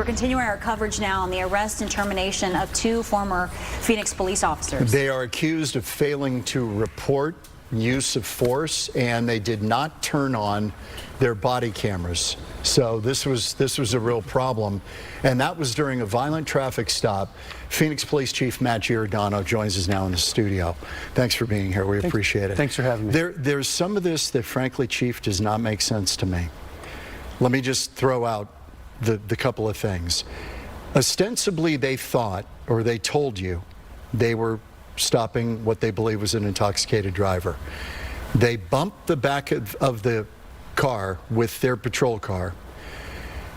continuing our coverage now on the arrest and termination of 2 former Phoenix police officers. They are accused of failing to report use of force, and they did not turn on their body cameras. So this was a real problem, and that was during a violent traffic stop. Phoenix Police Chief Matt Giordano joins us now in the studio. Thanks for being here. We appreciate it. Thanks for having me. There's some of this that, frankly, Chief, does not make sense to me. Let me just throw out the couple of things. Ostensibly, they thought, or they told you, they were stopping what they believe was an intoxicated driver. They bumped the back of the car with their patrol car.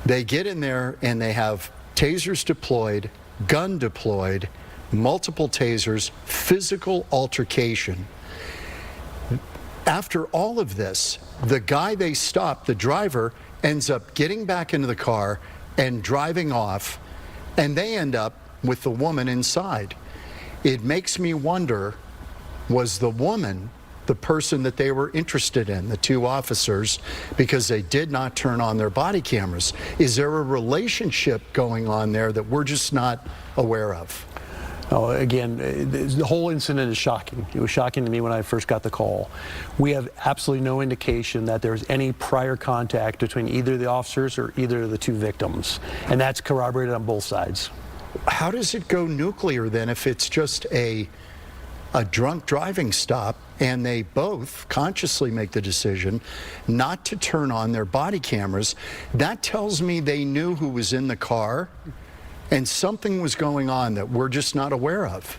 They get in there and they have tasers deployed, gun deployed, multiple tasers, physical altercation. After all of this, the guy they stopped, the driver, ends up getting back into the car and driving off, and they end up with the woman inside. It makes me wonder, was the woman the person that they were interested in, the 2 officers, because they did not turn on their body cameras? Is there a relationship going on there that we're just not aware of? Oh, again, the whole incident is shocking. It was shocking to me when I first got the call. We have absolutely no indication that there's any prior contact between either the officers or either of the 2 victims, and that's corroborated on both sides. How does it go nuclear then if it's just a drunk driving stop and they both consciously make the decision not to turn on their body cameras? That tells me they knew who was in the car and something was going on that we're just not aware of.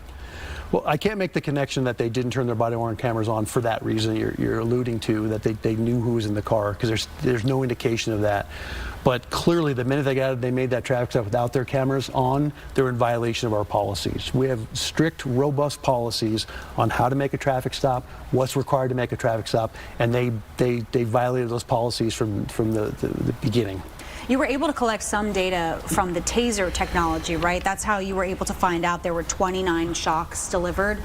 Well, I can't make the connection that they didn't turn their body-worn cameras on for that reason you're alluding to, that they knew who was in the car, because there's no indication of that. But clearly, the minute they made that traffic stop without their cameras on, they're in violation of our policies. We have strict, robust policies on how to make a traffic stop, what's required to make a traffic stop, and they violated those policies from the beginning. You were able to collect some data from the Taser technology, right? That's how you were able to find out there were 29 shocks delivered.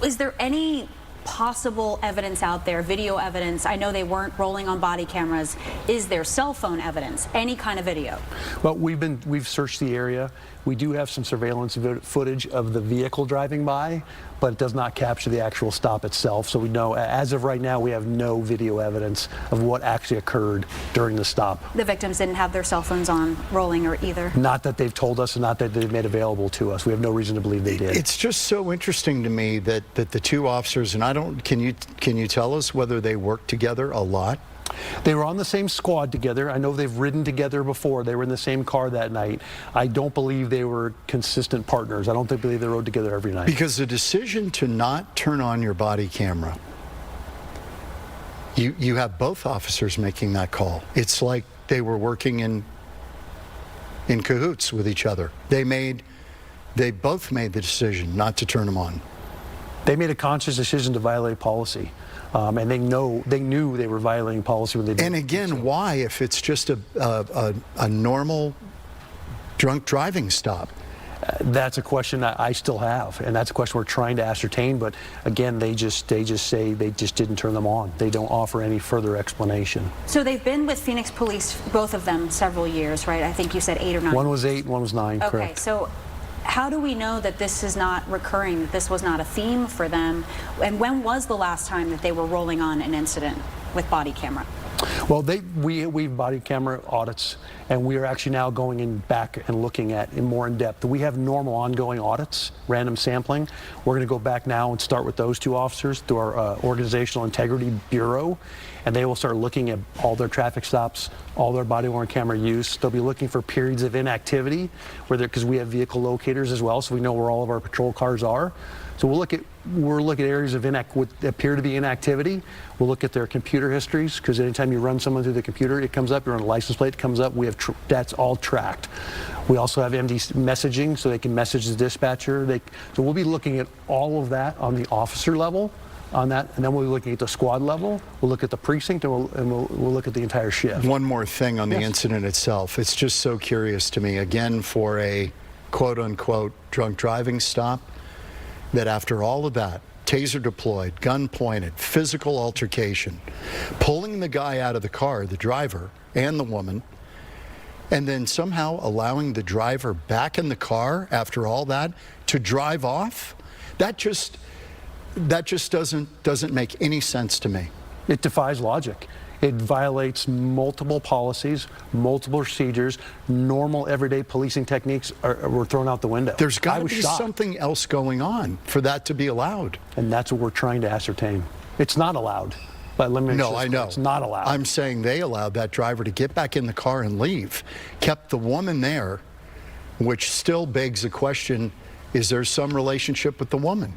Is there any possible evidence out there, video evidence? I know they weren't rolling on body cameras. Is there cell phone evidence, any kind of video? Well, we've searched the area. We do have some surveillance footage of the vehicle driving by, but it does not capture the actual stop itself. So we know, as of right now, we have no video evidence of what actually occurred during the stop. The victims didn't have their cell phones on rolling or either? Not that they've told us, and not that they've made available to us. We have no reason to believe they did. It's just so interesting to me that the 2 officers, and can you tell us whether they worked together a lot? They were on the same squad together. I know they've ridden together before. They were in the same car that night. I don't believe they were consistent partners. I don't believe they rode together every night. Because the decision to not turn on your body camera, you have both officers making that call. It's like they were working in cahoots with each other. They both made the decision not to turn them on. They made a conscious decision to violate policy. And they knew they were violating policy when they did. And again, why, if it's just a normal drunk driving stop? That's a question I still have, and that's a question we're trying to ascertain. But again, they just say they just didn't turn them on. They don't offer any further explanation. So they've been with Phoenix Police, both of them, several years, right? I think you said 8 or 9. One was 8, one was 9. Okay, correct. so how do we know that this is not recurring, that this was not a theme for them? And when was the last time that they were rolling on an incident with body camera? Well, we body camera audits, and we are actually now going in back and looking at more in depth. We have normal ongoing audits, random sampling. We're going to go back now and start with those 2 officers through our Organizational Integrity Bureau, and they will start looking at all their traffic stops, all their body-worn camera use. They'll be looking for periods of inactivity, because we have vehicle locators as well, so we know where all of our patrol cars are. So we'll look at areas of what appear to be inactivity. We'll look at their computer histories, because anytime you run someone through the computer, it comes up. You run a license plate, it comes up. We have that's all tracked. We also have MD messaging, so they can message the dispatcher. So we'll be looking at all of that on the officer level, on that, and then we'll be looking at the squad level. We'll look at the precinct, and we'll look at the entire shift. One more thing on the incident itself. It's just so curious to me. Again, for a quote-unquote drunk driving stop, that after all of that, taser deployed, gun pointed, physical altercation, pulling the guy out of the car, the driver and the woman, and then somehow allowing the driver back in the car after all that to drive off, that just doesn't make any sense to me. It defies logic. It violates multiple policies, multiple procedures. Normal everyday policing techniques were thrown out the window. There's got to be shocked. something else going on for that to be allowed. And that's what we're trying to ascertain. It's not allowed. But let me make No, sure I know. it's not allowed. I'm saying they allowed that driver to get back in the car and leave, kept the woman there, which still begs the question, is there some relationship with the woman?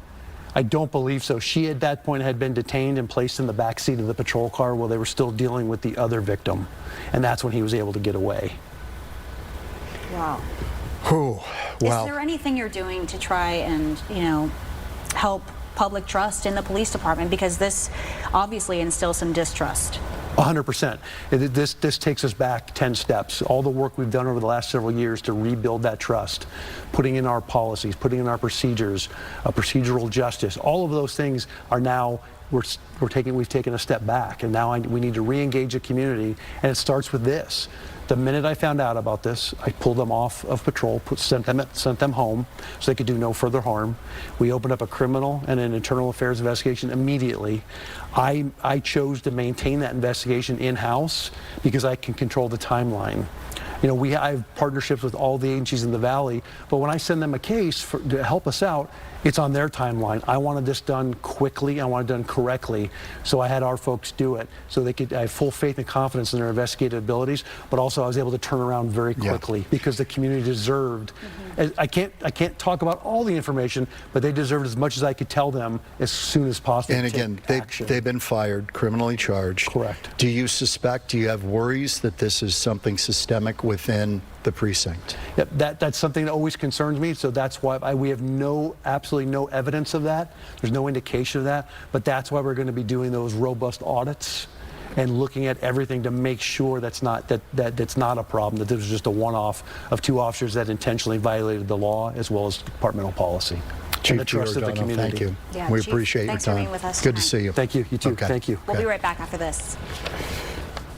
I don't believe so. She at that point had been detained and placed in the back seat of the patrol car while they were still dealing with the other victim. And that's when he was able to get away. Wow. Oh, wow. Is there anything you're doing to try and, help public trust in the police department? Because this obviously instills some distrust. 100%. This takes us back 10 steps. All the work we've done over the last several years to rebuild that trust, putting in our policies, putting in our procedures, procedural justice, all of those things are now, we've taken a step back, and now we need to re-engage the community, and it starts with this. The minute I found out about this, I pulled them off of patrol, sent them home so they could do no further harm. We opened up a criminal and an internal affairs investigation immediately. I chose to maintain that investigation in-house because I can control the timeline. I have partnerships with all the agencies in the Valley, but when I send them a case to help us out, it's on their timeline. I wanted this done quickly. I wanted it done correctly. So I had our folks do it so I have full faith and confidence in their investigative abilities, but also I was able to turn around very quickly because the community deserved. I can't talk about all the information, but they deserved as much as I could tell them as soon as possible. And again, they've been fired, criminally charged. Correct. Do you have worries that this is something systemic within the precinct? Yep, that's something that always concerns me, so that's why we have absolutely no evidence of that. There's no indication of that, but that's why we're going to be doing those robust audits and looking at everything to make sure that's not a problem, that this was just a one-off of two officers that intentionally violated the law as well as departmental policy. Chief and the trust of the Giordano, community. thank you. Yeah, we Chief, appreciate your thanks for time. being with us Good to tonight. see you. Thank you. You too. Okay. Thank you. We'll be right back after this.